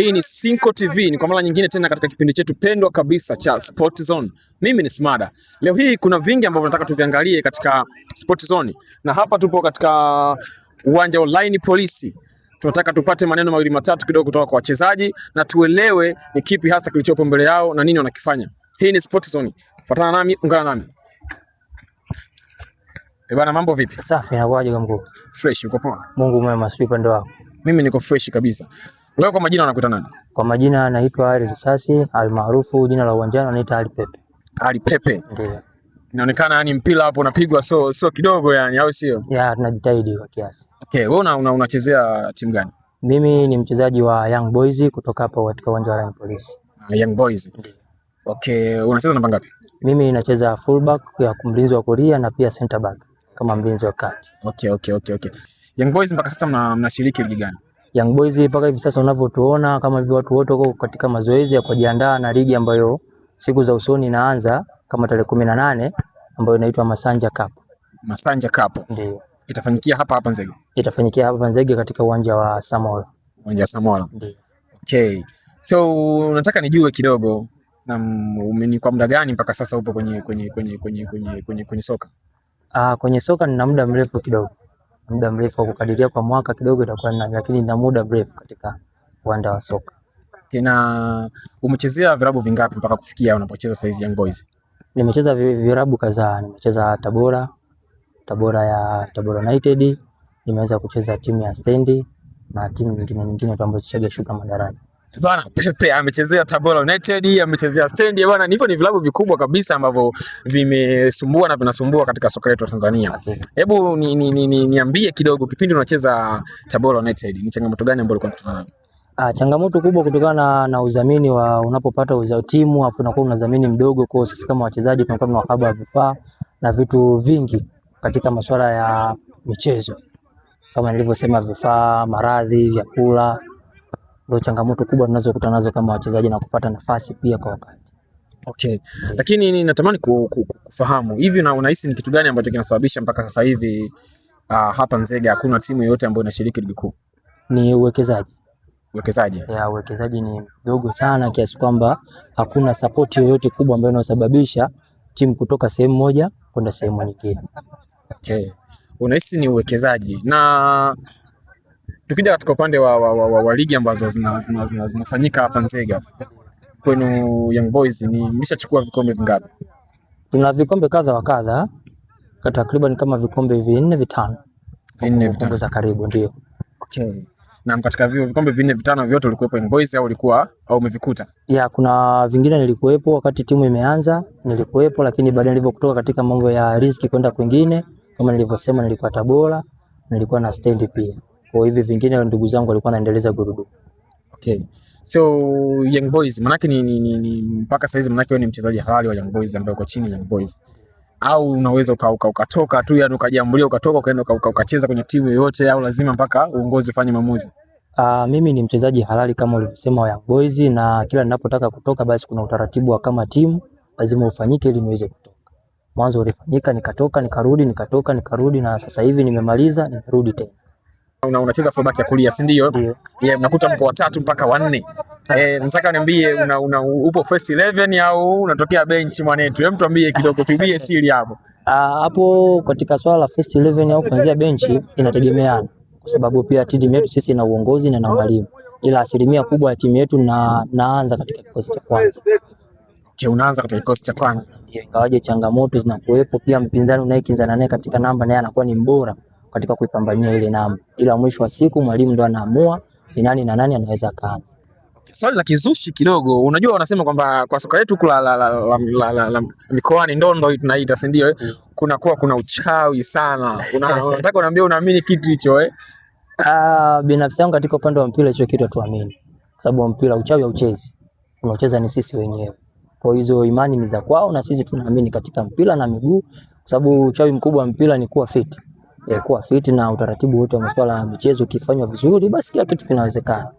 Hii ni Sinco TV, ni kwa mara nyingine tena katika kipindi chetu pendwa kabisa cha Sport Zone. Mimi ni Smada. Leo hii kuna vingi ambavyo nataka tuviangalie katika Sport Zone. Na hapa tupo katika uwanja wa Line Polisi. Tunataka tupate maneno mawili matatu kidogo kutoka kwa wachezaji na tuelewe ni kipi hasa kilichopo mbele yao na nini wanakifanya. Hii ni Sport Zone. Fuatana nami, ungana nami. Bwana, mambo vipi? Safi, inakuaje mkuu? Fresh, uko poa? Mungu mwema, sio upande wako. Mimi niko fresh kabisa. Wewe kwa majina unakuita nani? Kwa majina anaitwa Ali Risasi, almaarufu jina la uwanjani anaitwa Ali Pepe. Ali Pepe. Ndio. Inaonekana yani mpira hapo unapigwa so kidogo yani, au sio? Ya, tunajitahidi kwa kiasi. Okay, wewe unachezea timu gani? Mimi ni mchezaji wa Young Boys kutoka hapa katika uwanja wa Line Police. Young Boys. Ndio. Okay, unacheza namba ngapi? Mimi nacheza fullback ya mlinzi wa kulia na pia center back kama mlinzi wa kati. Okay. Young Boys mpaka sasa mnashiriki ligi gani? Young Boys mpaka hivi sasa unavyotuona kama hivi watu wote wako katika mazoezi ya kujiandaa na ligi ambayo siku za usoni inaanza kama tarehe 18 ambayo inaitwa Masanja Cup. Masanja Cup. Ndio. Itafanyikia hapa Nzega. Itafanyikia hapa Nzega katika uwanja wa Samora. Uwanja wa Samora. Ndio. Okay. So nataka nijue kidogo na ni kwa muda gani mpaka sasa upo kwenye soka? Kwenye soka nina muda mrefu kidogo. Muda mrefu wa kukadiria kwa mwaka kidogo itakuwa nani, lakini nina muda mrefu katika uwanja wa soka. Kina umechezea vilabu vingapi mpaka kufikia unapocheza saizi Young Boys? Nimecheza vilabu kadhaa, nimecheza Tabora United, nimeweza kucheza timu ya Stendi na timu nyingine tu ambazo zishashuka madaraja. Bwana Pepe amechezea Tabora United, amechezea Stendi bwana, nipo ni vilabu vikubwa kabisa ambavyo vimesumbua na vinasumbua katika soka letu la Tanzania. Hebu niambie kidogo, kipindi unacheza Tabora United ni changamoto gani ambayo ulikuwa unakutana nayo? Changamoto kubwa kutokana na udhamini wa unapopata timu afu unakuwa unadhamini mdogo, kwa sisi kama wachezaji tunakuwa tuna uhaba wa vifaa na vitu vingi katika masuala ya michezo. Kama nilivyosema, vifaa, maradhi, vyakula, ndio changamoto kubwa tunazokutana nazo kama wachezaji na kupata nafasi pia kwa wakati. Okay. Lakini natamani kufahamu hivi unahisi ni kitu gani ambacho kinasababisha mpaka sasa hivi hapa Nzega hakuna timu yoyote ambayo inashiriki ligi kuu? Ni uwekezaji. Uwekezaji ni mdogo sana kiasi kwamba hakuna support yoyote kubwa ambayo inasababisha timu kutoka sehemu moja kwenda sehemu nyingine. Okay. Unahisi ni uwekezaji. Na tukija katika upande wa ligi ambazo zinafanyika hapa Nzega, kwenu Young Boys mlishachukua vikombe vingapi? Tuna vikombe kadha wa kadha, takriban kama vikombe 4-5. 4-5 za karibu, ndio. Okay. Na katika vikombe 4-5 vyote ulikuwepo Young Boys au umevikuta? Ya, kuna vingine nilikuwepo wakati timu imeanza, nilikuwepo, lakini baadaye nilivyokutoka katika mambo ya riziki kwenda kwingine, kama nilivyosema, nilikuwa Tabora, nilikuwa na Stendi pia. Kwa hivi vingine ndugu zangu walikuwa naendeleza gurudumu. Okay. So Young Boys manake ni mpaka sasa hizi manake wewe ni mchezaji halali wa Young Boys ambaye uko chini ya Young Boys. Au unaweza ukatoka tu yani ukajiambulia ukatoka ukaenda ukacheza kwenye timu yoyote au lazima mpaka uongozi ufanye maamuzi? Mimi ni mchezaji halali kama ulivyosema wa Young Boys, na kila ninapotaka kutoka basi kuna utaratibu wa kama timu lazima ufanyike ili niweze kutoka. Mwanzo ulifanyika nikatoka nikarudi na sasa hivi nimemaliza nimerudi tena. Unacheza fullback ya kulia, si ndio? Unakuta mko watatu mpaka wanne. Nataka niambie upo first 11 au unatokea bench mwanetu? Hem, tuambie kidogo, tubie siri hapo. Hapo katika swala la first 11 au kuanzia bench inategemeana, kwa sababu pia timu yetu sisi na uongozi na mwalimu, ila asilimia kubwa ya timu yetu naanza katika kikosi cha kwanza. Okay, unaanza katika kikosi cha kwanza. Ndio, ingawaje changamoto zinakuwepo, pia mpinzani unayekinzana naye katika namba naye anakuwa ni mbora katika kuipambania ile namba, ila mwisho wa siku mwalimu ndo anaamua ni nani na nani anaweza kaanza. Swali la kizushi kidogo, unajua wanasema kwamba kwa soka letu la mikoani ndondo tunaita, si ndio? Kuna uchawi sana. Unataka uniambie unaamini kitu hicho Binafsi yangu katika upande wa mpira hicho kitu tuamini. Kwa sababu mpira uchawi hauchezi. Unacheza ni sisi wenyewe. Kwa hizo imani ni za kwao na sisi tunaamini katika mpira na miguu, kwa sababu uchawi mkubwa wa mpira ni kuwa fit. Kuwa fit na utaratibu wote wa masuala ya michezo ukifanywa vizuri basi kila kitu kinawezekana.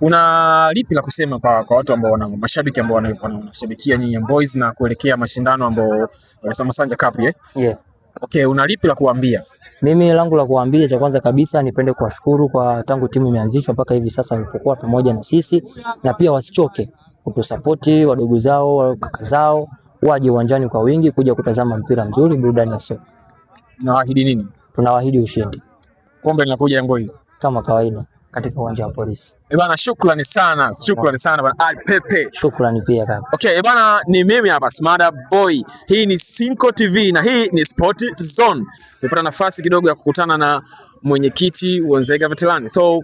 Una lipi la kusema kwa watu ambao wana mashabiki ambao wanashabikia nyinyi Young Boys na kuelekea mashindano ambao Masanja Cup? Okay, una lipi la kuambia? Mimi langu la kuambia, cha kwanza kabisa nipende kuwashukuru kwa tangu timu imeanzishwa mpaka hivi sasa walipokuwa pamoja na sisi, na pia wasichoke kutusapoti, wadogo zao, kaka zao waje uwanjani kwa wingi kuja kutazama mpira mzuri, burudani ya soka. Nawaahidi nini? Tunawaahidi ushindi. Kombe linakuja Young Boys Kama kawaida katika uwanja wa Polisi. Bana, shukrani sana bana Ali Pepe. Shukrani pia kaka. Okay, bana, ni mimi hapa Smada Boy. Hii ni Sinco TV na hii ni Sport Zone. Nimepata nafasi kidogo ya kukutana na mwenyekiti wa Nzega Veterani. So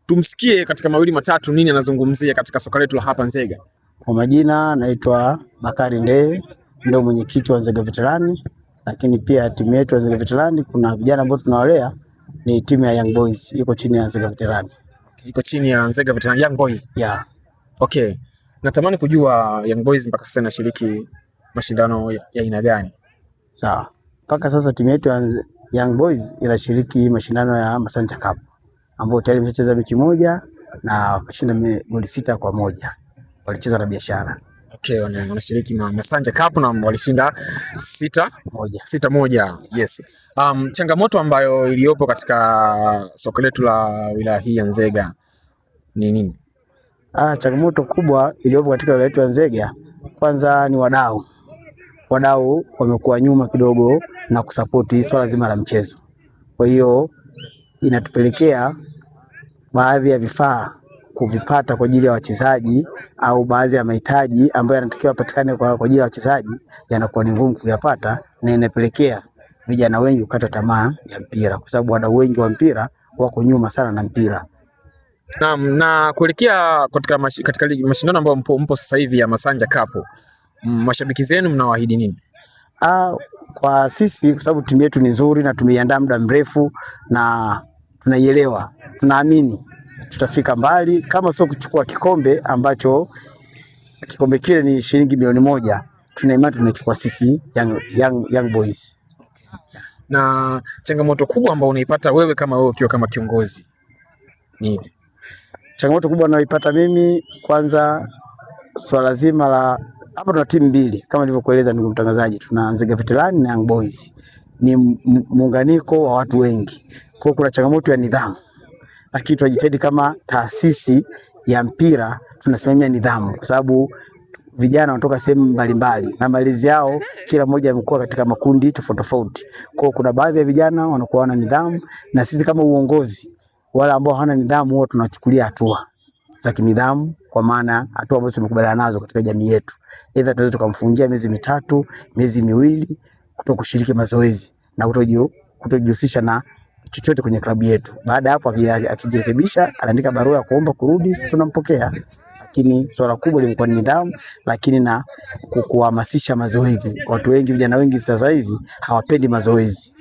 tumsikie katika mawili matatu nini anazungumzia katika soka letu la hapa Nzega. Kwa majina naitwa Bakari Ndee, ndio mwenyekiti wa Nzega Veterani, lakini pia timu yetu ya Nzega Veterani kuna vijana ambao tunawalea, ni timu ya Young Boys iko chini ya Nzega Veterani. Iko chini ya Nzega Veterani Young Boys. Yeah. Okay. Natamani kujua Young Boys mpaka sasa inashiriki mashindano ya aina gani? Sawa. Mpaka sasa timu yetu ya Young Boys inashiriki mashindano ya Masanja Cup, ambao tayari imecheza mechi moja na kushinda goli 6-1. Walicheza na Biashara. Okay, wanashiriki Masanja Cup na walishinda 6-1. Yes. Changamoto ambayo iliyopo katika soka letu la wilaya hii ya Nzega ni nini? Changamoto kubwa iliyopo katika wilaya yetu ya Nzega, kwanza ni wadau. Wadau wamekuwa nyuma kidogo na kusapoti swala zima la mchezo. Kwa hiyo inatupelekea baadhi ya vifaa kuvipata kwa ajili ya wachezaji, au baadhi ya mahitaji ambayo yanatakiwa yapatikane kwa ajili ya wachezaji yanakuwa ni ngumu kuyapata, na inapelekea vijana wengi kukata tamaa ya mpira, kwa sababu wadau wengi wa mpira wako nyuma sana na mpira. Na kuelekea katika mashindano ambayo mpo sasa hivi ya Masanja Cup, mashabiki zenu mnawaahidi nini? Kwa sisi, kwa sababu timu yetu ni nzuri na tumeiandaa muda mrefu na tunaielewa, tunaamini tutafika mbali, kama sio kuchukua kikombe ambacho kikombe kile ni shilingi milioni 1, tuna imani tunachukua sisi Young Boys. Na changamoto kubwa ambayo unaipata wewe ukiwa kama kiongozi ni ipi? Changamoto kubwa ninayoipata mimi, kwanza swala zima la hapa, tuna timu mbili kama nilivyokueleza ndugu mtangazaji, tuna Nzega Veterani na Young Boys. Ni muunganiko wa watu wengi. Kwa hiyo kuna changamoto ya nidhamu. Lakini tunajitahidi kama taasisi ya mpira tunasimamia nidhamu, kwa sababu vijana wanatoka sehemu mbalimbali na malezi yao kila mmoja amekuwa katika makundi tofauti. Kwa hiyo kuna baadhi ya vijana wanakuwa na nidhamu, na sisi kama uongozi, wale ambao hawana nidhamu huwa tunachukulia hatua za kinidhamu, kwa maana hatua ambazo tumekubaliana nazo katika jamii yetu. Aidha tunaweza tukamfungia miezi 3, miezi 2 kutokushiriki mazoezi na kutojihusisha na chochote kwenye klabu yetu. Baada hapo akijirekebisha, anaandika barua ya kuomba kurudi, tunampokea. Lakini swala kubwa limekuwa ni nidhamu, lakini na kuhamasisha mazoezi. Watu wengi, vijana wengi sasa hivi hawapendi mazoezi.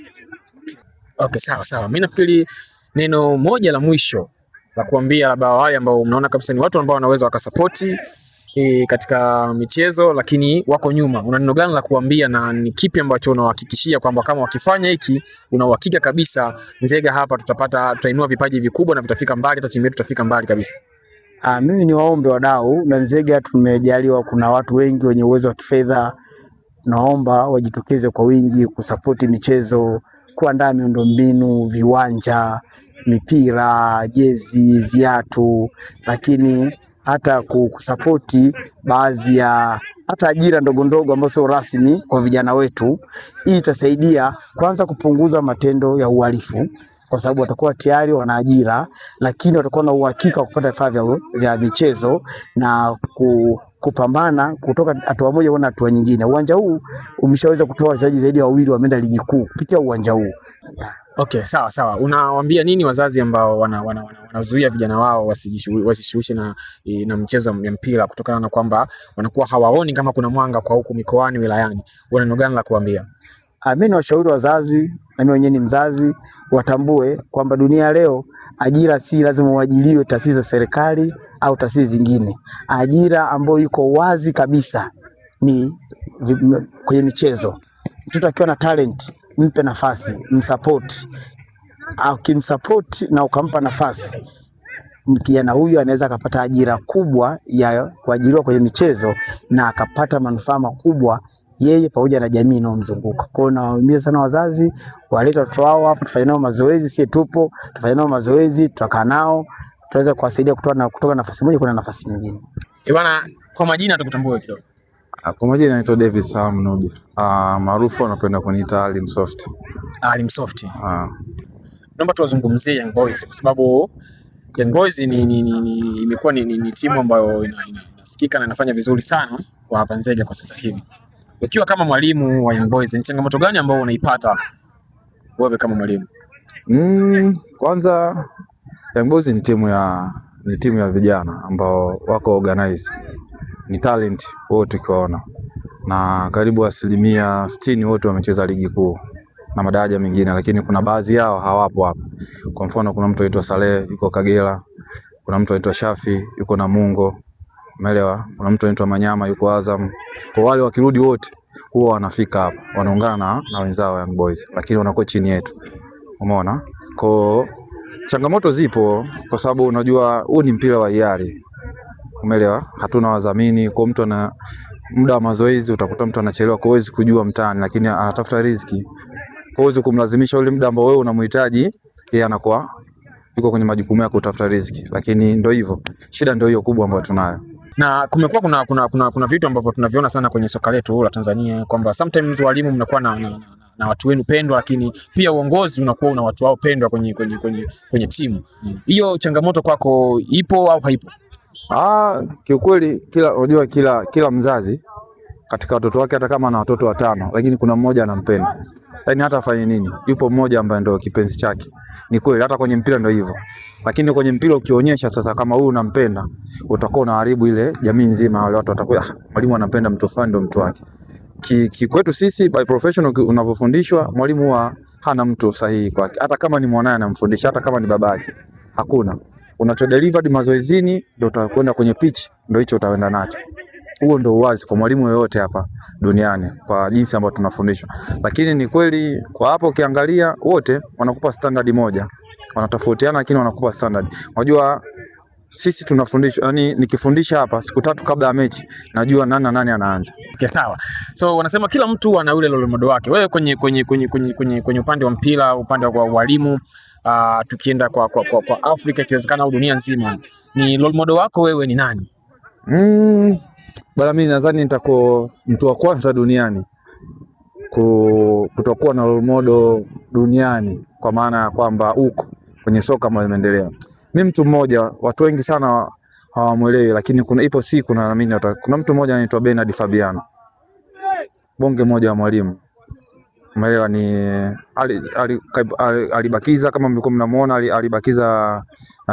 Okay, sawa. Mimi nafikiri neno moja la mwisho la kuambia labda wale ambao mnaona kabisa ni watu ambao wanaweza wakasapoti katika michezo lakini wako nyuma, una neno gani la kuambia, na ni kipi ambacho unawahakikishia kwamba kama wakifanya hiki una uhakika kabisa Nzega hapa tutainua vipaji vikubwa na vitafika mbali, hata timu yetu tutafika mbali kabisa? Mimi ni waombe wadau, na Nzega tumejaliwa, kuna watu wengi wenye uwezo wa kifedha. Naomba wajitokeze kwa wingi kusapoti michezo, kuandaa miundombinu, viwanja, mipira, jezi, viatu, lakini hata kusapoti baadhi ya hata ajira ndogo ambazo sio rasmi kwa vijana wetu. Hii itasaidia kwanza kupunguza matendo ya uhalifu, kwa sababu watakuwa tayari wana ajira, lakini watakuwa na uhakika wa kupata vifaa vya michezo na kupambana kutoka hatua moja kwenda hatua nyingine. Uwanja huu umeshaweza kutoa wachezaji zaidi ya 2 wameenda ligi kuu kupitia uwanja huu. Okay, sawa. Unawaambia nini wazazi ambao wanazuia vijana wao wasishughulishe na mchezo wa mpira kutokana na kwamba wanakuwa hawaoni kama kuna mwanga kwa huku mikoani, wilayani? Una neno gani la kuambia? Mimi nawashauri wazazi, na mimi mwenyewe ni mzazi, watambue kwamba dunia leo ajira si lazima uajiliwe taasisi za serikali au taasisi zingine. Ajira ambayo iko wazi kabisa ni kwenye michezo. Mtoto akiwa na talent, mpe nafasi, msupport. Ukimsupport na ukampa nafasi, kijana huyu anaweza akapata ajira kubwa ya kuajiriwa kwenye michezo na akapata manufaa makubwa yeye pamoja na jamii inayomzunguka. Kwa hiyo nawaambia sana wazazi walete watoto wao hapa, tufanye nao mazoezi, sisi tupo, tufanye nao mazoezi, tutakaa nao, tuweze kuwasaidia kutoka nafasi moja kwenda nafasi nyingine. Bwana, kwa majina tukutambue kidogo. Kwa majina naitwa David Sam Nubi. Maarufu wanapenda kuniita Alim Soft. Alim Soft. Naomba tuwazungumzie Young Boys kwa sababu Young Boys imekuwa ni timu ambayo inasikika na inafanya vizuri sana kwa hapa Nzega kwa sasa hivi. Ukiwa kama mwalimu wa Young Boys, ni changamoto gani ambayo unaipata wewe kama mwalimu? Kwanza Young Boys ni timu ya vijana ambao wako organized. Ni talent wote ukiwaona. Na karibu 60% wote wamecheza ligi kuu na madaraja mengine, lakini kuna baadhi yao hawapo hapa. Kwa mfano kuna mtu anaitwa Saleh yuko Kagera, kuna mtu anaitwa Shafi yuko Namungo, umeelewa? Kuna mtu anaitwa Manyama yuko Azam. Kwa wale wakirudi wote huwa wanafika hapa, wanaungana na wenzao Young Boys, lakini wanakuwa chini yetu. Umeona? Kwa changamoto zipo kwa sababu unajua huu ni mpira wa hiari. Umeelewa? Hatuna wadhamini, kwa mtu ana muda wa mazoezi utakuta mtu anachelewa, kwa huwezi kujua mtaani, lakini anatafuta riziki. Kwa huwezi kumlazimisha ule muda ambao wewe unamhitaji, yeye anakuwa yuko kwenye majukumu yake kutafuta riziki. Lakini ndio hivyo. Shida ndio hiyo kubwa ambayo tunayo. Na kumekuwa kuna vitu ambavyo tunaviona sana kwenye soka letu la Tanzania kwamba sometimes walimu mnakuwa na watu wenu pendwa, lakini pia uongozi unakuwa una watu wao pendwa kwenye timu. Hiyo changamoto kwako ipo au haipo? Kiukweli unajua kila mzazi katika watoto wake, hata kama ana watoto 5, lakini kuna mmoja anampenda. Yaani hata afanye nini, yupo mmoja ambaye ndio kipenzi chake. Ni kweli hata kwenye mpira ndio hivyo. Lakini kwenye mpira ukionyesha sasa kama huyu unampenda, utakuwa unaharibu ile jamii nzima. Wale watu watakuwa mwalimu anampenda mtu fulani ndio mtu wake. Kwetu sisi by professional unavyofundishwa, mwalimu hana mtu sahihi kwake. Hata kama ni mwanae anamfundisha, hata kama ni babake. Hakuna. Unacho delivered mazoezini ndio utakwenda kwenye pitch, ndio hicho utaenda nacho. Huo ndio uwazi kwa mwalimu yoyote hapa duniani kwa jinsi ambayo tunafundishwa. Lakini ni kweli kwa hapo ukiangalia wote wanakupa standard moja. Wanatofautiana lakini wanakupa standard. Unajua sisi tunafundishwa, yani nikifundisha hapa siku 3 kabla ya mechi najua nani anaanza. Okay, sawa. So wanasema kila mtu ana ule role model wake. Wewe kwenye upande wa mpira, upande wa walimu, tukienda kwa Afrika ikiwezekana au dunia nzima, ni role model wako wewe ni nani? Bala mimi nadhani nitakuwa mtu wa kwanza duniani kutokuwa na role model duniani, kwa maana ya kwamba huko kwenye soka ambalo limeendelea. Mimi mtu mmoja, watu wengi sana hawamuelewi, lakini ipo siku na naamini kuna mtu mmoja anaitwa Bernard Fabiano. Bonge moja wa mwalimu. Umeelewa? Ni alibakiza, kama mlikuwa mnamuona, alibakiza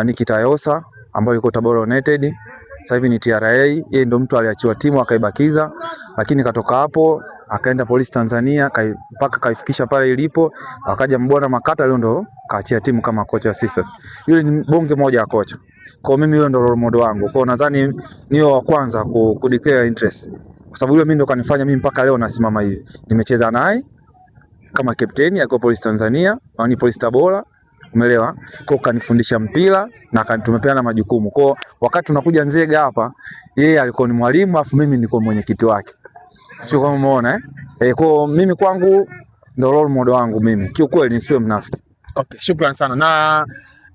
Nikita Yosa ambaye yuko Tabora United. Sasa hivi ni TRA. Yeye ndo mtu aliachiwa timu akaibakiza, lakini katoka hapo akaenda Polisi Tanzania mpaka kaifikisha pale ilipo. Akaja Mbwana Makata, leo ndo kaachia timu kama kocha Sifes. Yule ni bonge moja wa kocha. Kwa mimi yule ndo role model wangu. Kwa nadhani niyo wa kwanza ku declare interest. Kwa sababu yule mimi ndo kanifanya mimi mpaka leo nasimama hivi. Nimecheza naye kama kapteni alikuwa Polisi Tanzania, ni Polisi Tabora. Umeelewa? Kwa kanifundisha mpira na tumepeana majukumu. Kwa wakati tunakuja Nzega hapa, yeye alikuwa ni mwalimu afu mimi nilikuwa mwenyekiti wake. Sio kama umeona kwa mimi kwangu ndio role model wangu mimi. Kiukweli nisiwe mnafiki. Okay, shukrani sana. Na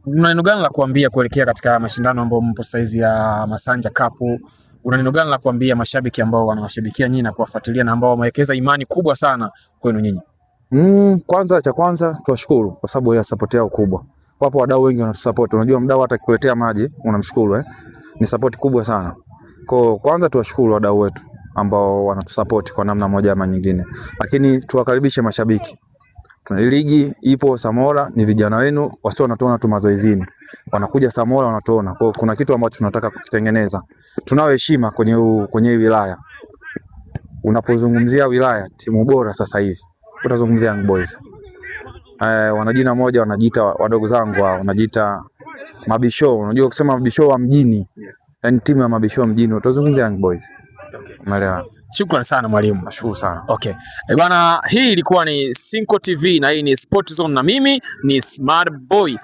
una neno gani la kuambia kuelekea katika mashindano ambayo mpo sasa hizi ya Masanja Cup? Una neno gani la kuambia mashabiki ambao wanawashabikia nyinyi na kuwafuatilia na ambao wamewekeza imani kubwa sana kwenu nyinyi? Kwanza tuwashukuru kwa sababu ya support yao kubwa. Wapo wadau wengi wanatusupport. Unajua mdau hata kukuletea maji unamshukuru Ni support kubwa sana. Kwa kwanza tuwashukuru wadau wetu ambao wanatusupport kwa namna moja ama nyingine. Lakini tuwakaribishe mashabiki. Tuna ligi ipo Samora, ni vijana wenu, wasio wanatuona tu mazoezini. Wanakuja Samora wanatuona. Kwa kuna kitu ambacho tunataka kukitengeneza. Tunao heshima kwenye wilaya. Unapozungumzia wilaya, timu bora sasa hivi utazungumzia Young Boys. Wana jina moja, wanajiita wadogo zangu wao, wanajiita Mabisho. Unajua kusema Mabisho wa mjini. Yaani timu ya Mabisho mjini utazungumzia Young Boys. Umeelewa? Shukrani sana mwalimu. Nashukuru sana. Okay. Bwana, hii ilikuwa ni Sinco TV na hii ni Sport Zone na mimi ni Smart Boy.